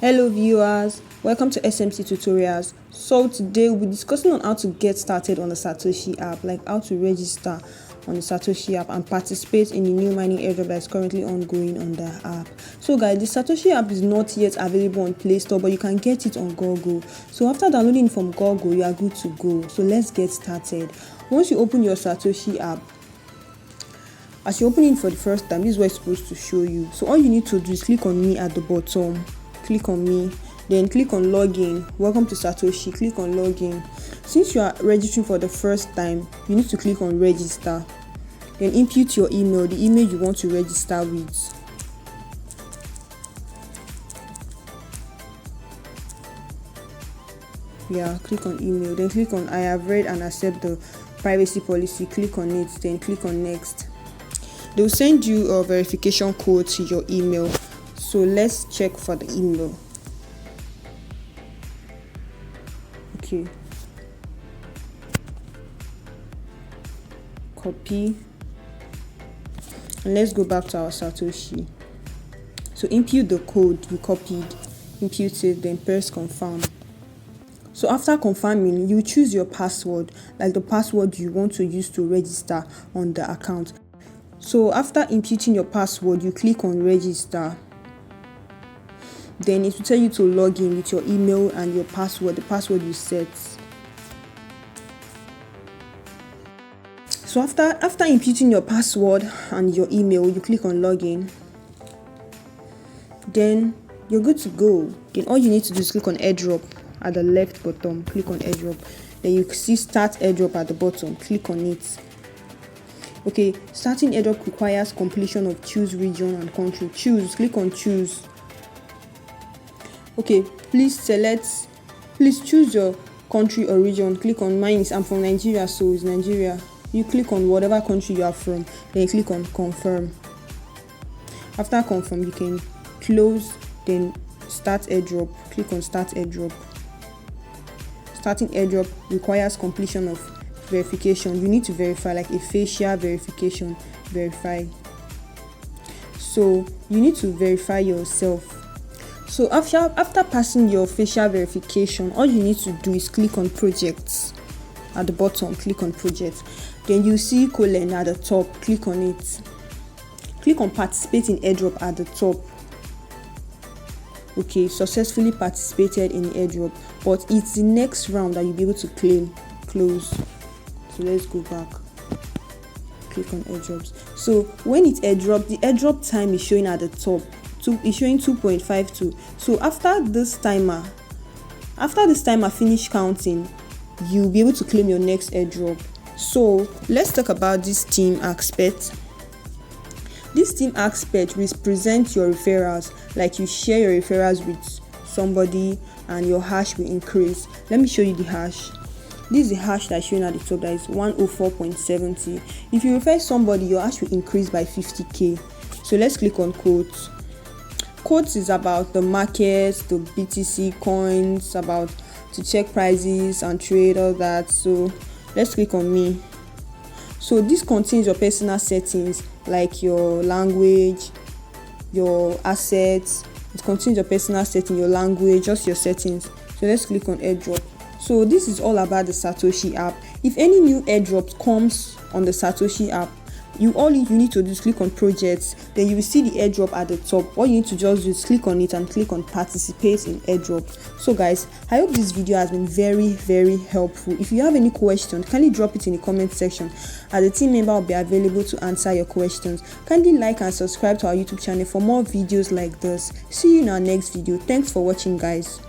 Hello viewers, welcome to SMC tutorials. So today we'll be discussing on how to get started on the Satoshi app, like how to register on the Satoshi app and participate in the new mining airdrop that is currently ongoing on the app. So guys, the Satoshi app is not yet available on Play Store, but you can get it on Google. So after downloading from Google, you are good to go. So let's get started. Once you open your Satoshi app, as you open it for the first time, this is what it's supposed to show you. So all you need to do is click on me at the bottom. Click on me, then click on login. Welcome to Satoshi. Click on login. Since you are registering for the first time, you need to click on register. Then input your email, the email you want to register with. Yeah, click on email. Then click on I have read and accept the privacy policy. Click on it. Then click on next. They will send you a verification code to your email. So let's check for the email. Okay. Copy. And let's go back to our Satoshi. So input the code you copied, input it, then press confirm. So after confirming, you choose your password, like the password you want to use to register on the account. So after inputting your password, you click on register. Then it will tell you to log in with your email and your password, the password you set. So after inputting your password and your email, you click on login. Then you're good to go. Then all you need to do is click on airdrop at the left bottom. Click on airdrop. Then you see start airdrop at the bottom. Click on it. Okay, starting airdrop requires completion of choose region and country. Click on choose. Okay, please choose your country or region. Click on mine. I'm from Nigeria, so it's Nigeria. You click on whatever country you are from, then click on confirm. After confirm, you can close, then start airdrop. Click on start airdrop. Starting airdrop requires completion of verification. You need to verify, like a facial verification. Verify. So you need to verify yourself. So after passing your facial verification, all you need to do is click on projects at the bottom. Click on projects. Then you see COLEND at the top. Click on it. Click on participate in airdrop at the top. Okay, successfully participated in the airdrop, but it's the next round that you'll be able to claim. Close. So let's go back. Click on airdrops. So when it's airdrop, the airdrop time is showing at the top. It's showing 2.52. So after this timer finish counting, you'll be able to claim your next airdrop. So let's talk about this team aspect. This team aspect represents your referrals, like you share your referrals with somebody and your hash will increase. Let me show you the hash. This is the hash that's showing at the top, that is 104.70. If you refer somebody, your hash will increase by 50k. So let's click on quotes. Quotes is about the markets, the BTC coins, about to check prices and trade, all that. So let's click on me. So this contains your personal settings, like your language, your assets. It contains your personal setting, your language, just your settings. So let's click on airdrop. So this is all about the Satoshi app. If any new airdrops comes on the Satoshi app, all you need to do is click on projects. Then you will see the airdrop at the top. All you need to just do is click on it and click on participate in airdrop. So guys, I hope this video has been very helpful. If you have any questions, kindly drop it in the comment section, and the team member will be available to answer your questions. Kindly like and subscribe to our YouTube channel for more videos like this. See you in our next video. Thanks for watching, guys.